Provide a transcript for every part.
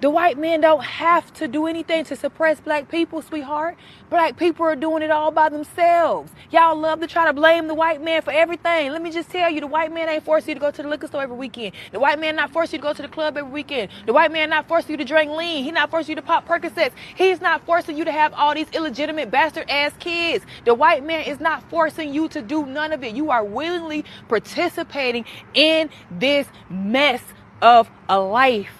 The white men don't have to do anything to suppress black people, sweetheart. Black people are doing it all by themselves. Y'all love to try to blame the white man for everything. Let me just tell you, the white man ain't forcing you to go to the liquor store every weekend. The white man not forcing you to go to the club every weekend. The white man not forcing you to drink lean. He not forcing you to pop Percocets. He's not forcing you to have all these illegitimate bastard-ass kids. The white man is not forcing you to do none of it. You are willingly participating in this mess of a life.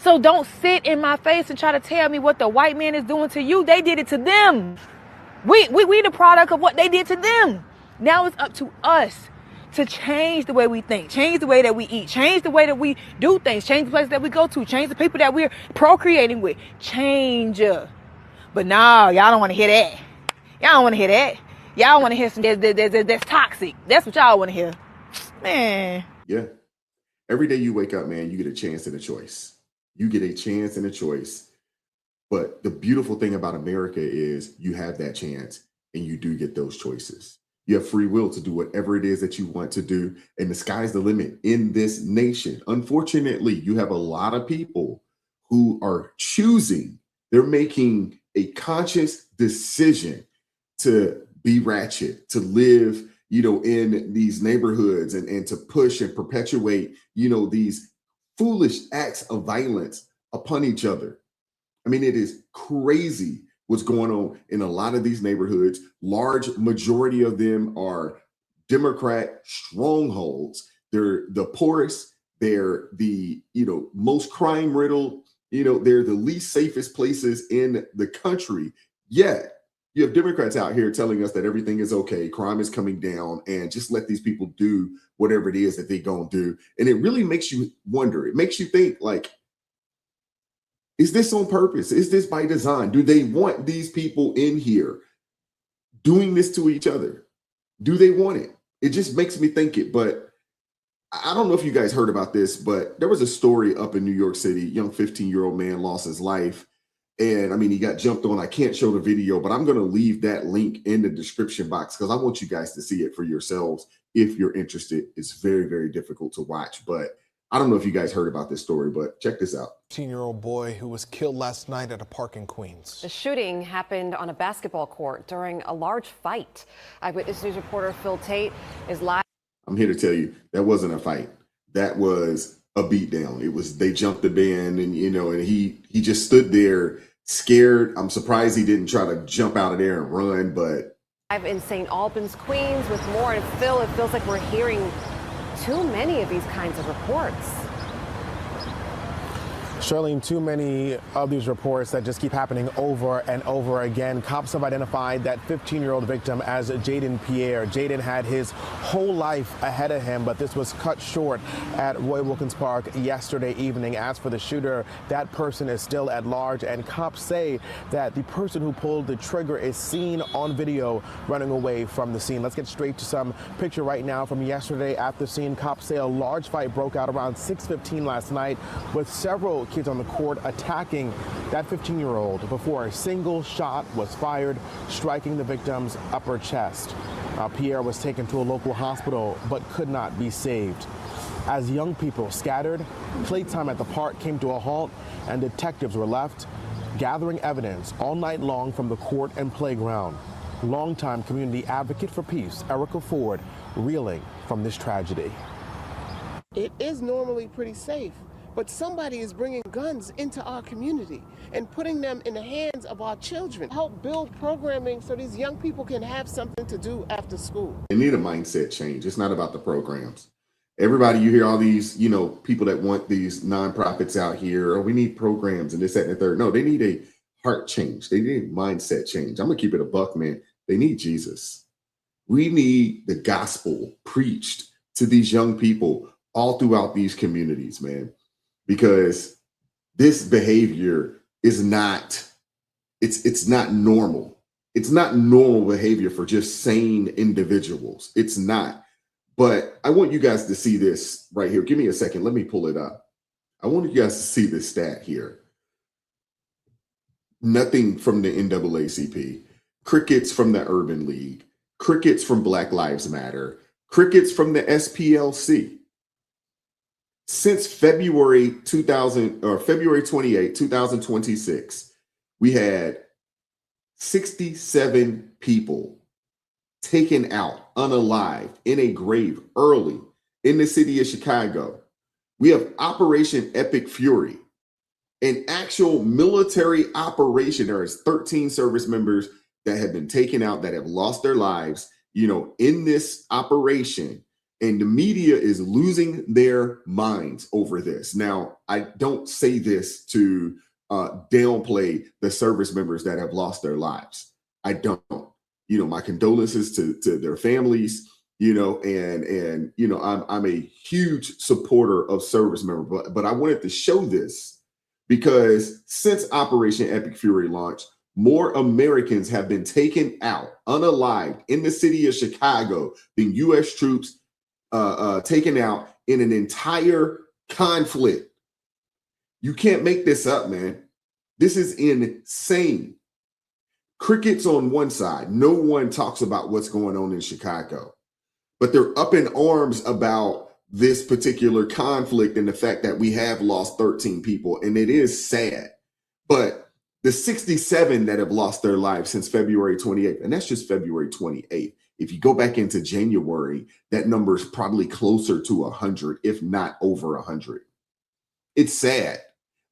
So don't sit in my face and try to tell me what the white man is doing to you. They did it to them. We the product of what they did to them. Now it's up to us to change the way we think, change the way that we eat, change the way that we do things, change the places that we go to, change the people that we're procreating with. Change. But no, y'all don't want to hear that. Y'all don't want to hear that. Y'all want to hear some that's toxic. That's what y'all want to hear. Man. Yeah. Every day you wake up, man, you get a chance and a choice. You get a chance and a choice. But the beautiful thing about America is you have that chance and you do get those choices. You have free will to do whatever it is that you want to do. And the sky's the limit in this nation. Unfortunately, you have a lot of people who are choosing, they're making a conscious decision to be ratchet, to live, in these neighborhoods and to push and perpetuate, these foolish acts of violence upon each other. I mean, it is crazy what's going on in a lot of these neighborhoods. Large majority of them are Democrat strongholds. They're the poorest. They're the, most crime riddled. They're the least safest places in the country. Yet you have Democrats out here telling us that everything is okay, crime is coming down, and just let these people do whatever it is that they're going to do. And it really makes you wonder. It makes you think, like, is this on purpose? Is this by design? Do they want these people in here doing this to each other? Do they want it? It just makes me think it. But I don't know if you guys heard about this, but there was a story up in New York City. Young 15-year-old man lost his life. And I mean, he got jumped on. I can't show the video, but I'm going to leave that link in the description box because I want you guys to see it for yourselves if you're interested. It's very, very difficult to watch, but I don't know if you guys heard about this story, but check this out. 15-year-old boy who was killed last night at a park in Queens. The shooting happened on a basketball court during a large fight. Eyewitness News reporter Phil Tate is live. I'm here to tell you that wasn't a fight. That was a beatdown. It was, they jumped the man and, and he just stood there scared. I'm surprised he didn't try to jump out of there and run, but. Live in St. Albans, Queens with more. And Phil, it feels like we're hearing too many of these kinds of reports. Charlene, too many of these reports that just keep happening over and over again. Cops have identified that 15-year-old victim as Jaden Pierre. Jaden had his whole life ahead of him, but this was cut short at Roy Wilkins Park yesterday evening. As for the shooter, that person is still at large, and cops say that the person who pulled the trigger is seen on video running away from the scene. Let's get straight to some picture right now from yesterday at the scene. Cops say a large fight broke out around 6:15 last night with several kids on the court attacking that 15-year-old before a single shot was fired, striking the victim's upper chest. Pierre was taken to a local hospital but could not be saved. As young people scattered, playtime at the park came to a halt and detectives were left gathering evidence all night long from the court and playground. Longtime community advocate for peace, Erica Ford, reeling from this tragedy. It is normally pretty safe, but somebody is bringing guns into our community and putting them in the hands of our children. Help build programming so these young people can have something to do after school. They need a mindset change. It's not about the programs. Everybody, you hear all these, people that want these nonprofits out here, or we need programs and this, that, and the third. No, they need a heart change. They need a mindset change. I'm going to keep it a buck, man. They need Jesus. We need the gospel preached to these young people all throughout these communities, man. Because this behavior is not, it's not normal. It's not normal behavior for just sane individuals. It's not. But I want you guys to see this right here. Give me a second. Let me pull it up. I want you guys to see this stat here. Nothing from the NAACP, crickets from the Urban League, crickets from Black Lives Matter, crickets from the SPLC. Since February 28, 2026, we had 67 people taken out unalived in a grave early in the city of Chicago. We have Operation Epic Fury, an actual military operation. There is 13 service members that have been taken out, that have lost their lives, in this operation. And the media is losing their minds over this. Now, I don't say this to downplay the service members that have lost their lives. I don't. My condolences to their families. I'm a huge supporter of service members, but I wanted to show this because since Operation Epic Fury launched, more Americans have been taken out unalived in the city of Chicago than U.S. troops taken out in an entire conflict. You can't make this up, man. This is insane. Crickets on one side. No one talks about what's going on in Chicago, but they're up in arms about this particular conflict and the fact that we have lost 13 people. And it is sad, but the 67 that have lost their lives since February 28th, and that's just February 28th. If you go back into January, that number is probably closer to 100, if not over 100. It's sad,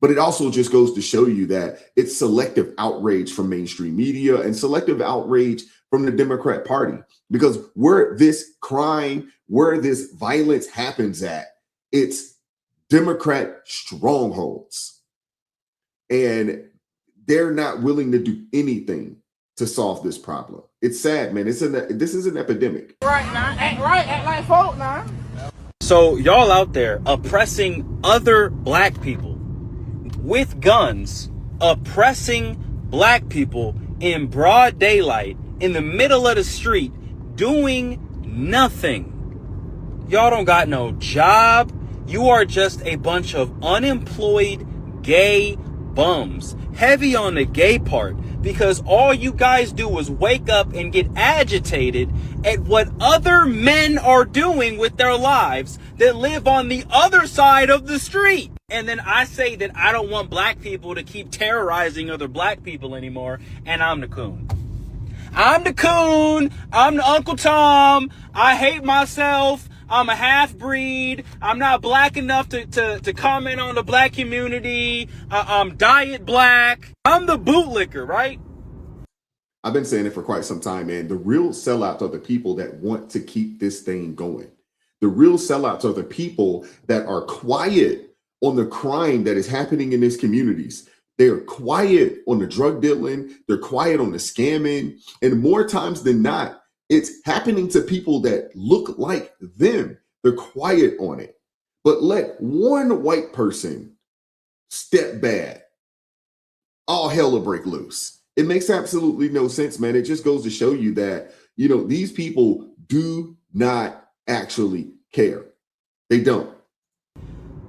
but it also just goes to show you that it's selective outrage from mainstream media and selective outrage from the Democrat Party, because where this crime, where this violence happens at, it's Democrat strongholds. And they're not willing to do anything to solve this problem. It's sad, man. This is an epidemic. Right now, act like folk now. So y'all out there oppressing other black people with guns, oppressing black people in broad daylight, in the middle of the street, doing nothing. Y'all don't got no job. You are just a bunch of unemployed gay bums. Heavy on the gay part, because all you guys do is wake up and get agitated at what other men are doing with their lives that live on the other side of the street. And then I say that I don't want black people to keep terrorizing other black people anymore, and I'm the coon. I'm the coon. I'm the Uncle Tom. I hate myself. I'm a half-breed. I'm not black enough to comment on the black community. I'm diet black. I'm the bootlicker, right? I've been saying it for quite some time, man. The real sellouts are the people that want to keep this thing going. The real sellouts are the people that are quiet on the crime that is happening in these communities. They are quiet on the drug dealing. They're quiet on the scamming. And more times than not, it's happening to people that look like them. They're quiet on it. But let one white person step bad, all hell will break loose. It makes absolutely no sense, man. It just goes to show you that, these people do not actually care. They don't.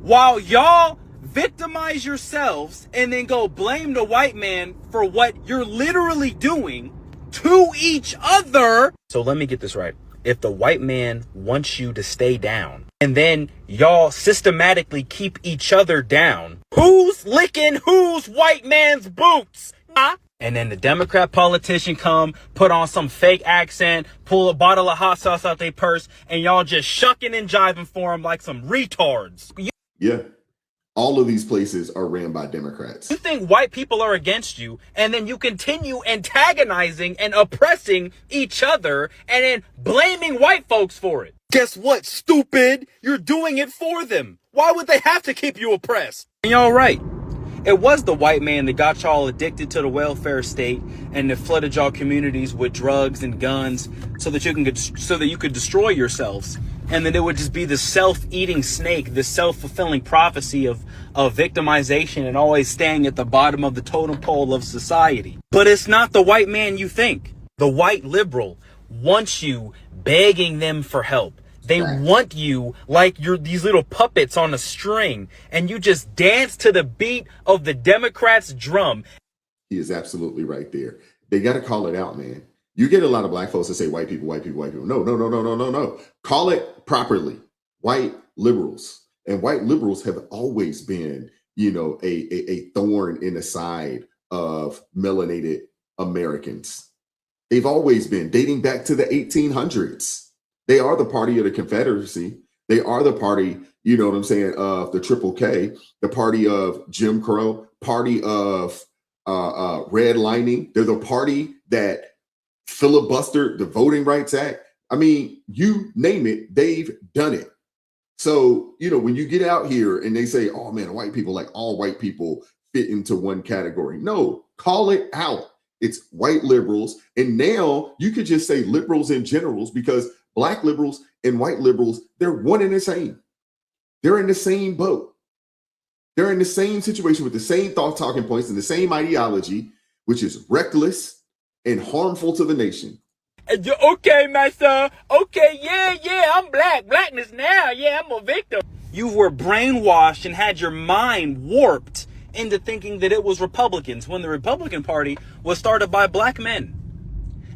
While y'all victimize yourselves and then go blame the white man for what you're literally doing to each other. So let me get this right. If the white man wants you to stay down and then y'all systematically keep each other down, who's licking whose white man's boots? Huh? And then the Democrat politician come, put on some fake accent, pull a bottle of hot sauce out their purse, and y'all just shucking and jiving for them like some retards. Yeah. All of these places are ran by Democrats. You think white people are against you, and then you continue antagonizing and oppressing each other and then blaming white folks for it. Guess what, stupid? You're doing it for them. Why would they have to keep you oppressed? And y'all right. It was the white man that got y'all addicted to the welfare state and that flooded y'all communities with drugs and guns so that you could destroy yourselves. And then it would just be the self-eating snake, the self-fulfilling prophecy of victimization and always staying at the bottom of the totem pole of society. But it's not the white man you think. The white liberal wants you begging them for help. They want you like you're these little puppets on a string, and you just dance to the beat of the Democrats' drum. He is absolutely right there. They got to call it out, man. You get a lot of black folks that say white people, white people, white people. No. Call it properly. White liberals. And white liberals have always been, a thorn in the side of melanated Americans. They've always been, dating back to the 1800s. They are the party of the Confederacy. They are the party, you know what I'm saying, of the Triple K, the party of Jim Crow, party of redlining. They're the party that filibustered the Voting Rights Act. I mean, you name it, they've done it. So, when you get out here and they say, oh man, white people, like all white people fit into one category. No, call it out. It's white liberals. And now you could just say liberals in generals, because black liberals and white liberals, they're one and the same. They're in the same boat. They're in the same situation with the same thought talking points and the same ideology, which is reckless and harmful to the nation. Okay, master. Okay, yeah, I'm black. Blackness now. Yeah, I'm a victim. You were brainwashed and had your mind warped into thinking that it was Republicans, when the Republican Party was started by black men.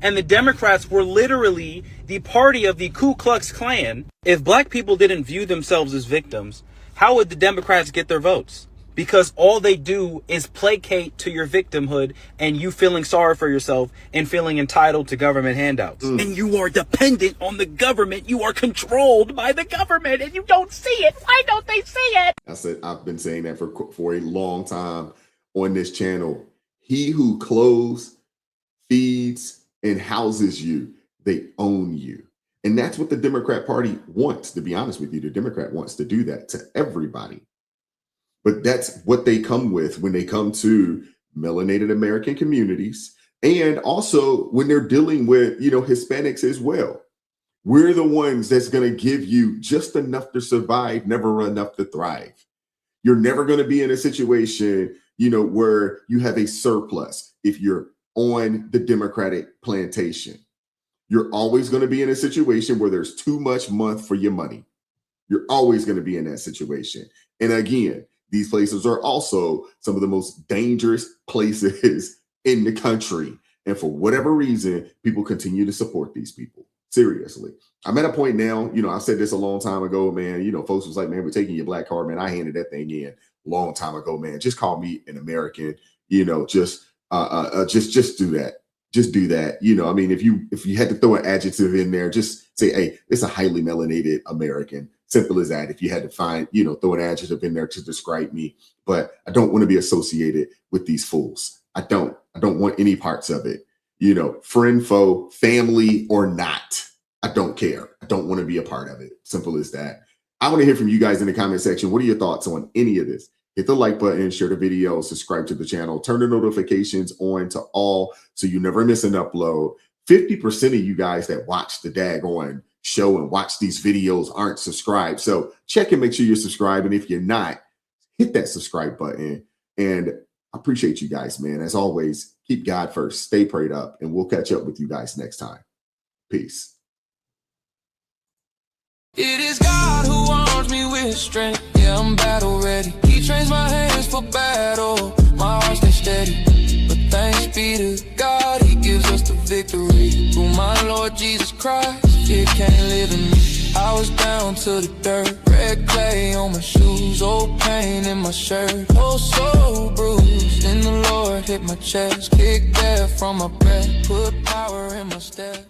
And the Democrats were literally the party of the Ku Klux Klan. If black people didn't view themselves as victims, how would the Democrats get their votes? Because all they do is placate to your victimhood and you feeling sorry for yourself and feeling entitled to government handouts. And you are dependent on the government. You are controlled by the government and you don't see it. Why don't they see it? I've been saying that for a long time on this channel. He who clothes, feeds, and houses you, they own you. And that's what the Democrat Party wants, to be honest with you. The Democrat wants to do that to everybody. But that's what they come with when they come to melanated American communities. And also when they're dealing with, Hispanics as well. We're the ones that's going to give you just enough to survive, never enough to thrive. You're never going to be in a situation, where you have a surplus if you're on the Democratic plantation. You're always going to be in a situation where there's too much month for your money. You're always going to be in that situation. And again, these places are also some of the most dangerous places in the country. And for whatever reason, people continue to support these people. Seriously. I'm at a point now, I said this a long time ago, man, folks was like, man, we're taking your black card, man. I handed that thing in a long time ago, man. Just call me an American, just do that. Just do that. I mean, if you had to throw an adjective in there, just say, hey, it's a highly melanated American. Simple as that. If you had to find, throw an adjective in there to describe me, but I don't want to be associated with these fools. I don't want any parts of it, friend, foe, family or not. I don't care. I don't want to be a part of it. Simple as that. I want to hear from you guys in the comment section. What are your thoughts on any of this? Hit the like button, share the video, subscribe to the channel, turn the notifications on to all so you never miss an upload. 50% of you guys that watch the daggone show and watch these videos aren't subscribed. So check and make sure you're subscribed. And if you're not, hit that subscribe button. And I appreciate you guys, man. As always, keep God first, stay prayed up, and we'll catch up with you guys next time. Peace. It is God who arms me with strength. Yeah, I'm battle ready. He trains my hands for battle. My heart stays steady. But thanks be to God, He gives us the victory. Through my Lord Jesus Christ, it can't live in me. I was down to the dirt, red clay on my shoes, old pain in my shirt, oh so bruised. Then the Lord hit my chest, kicked air from my breath, put power in my step.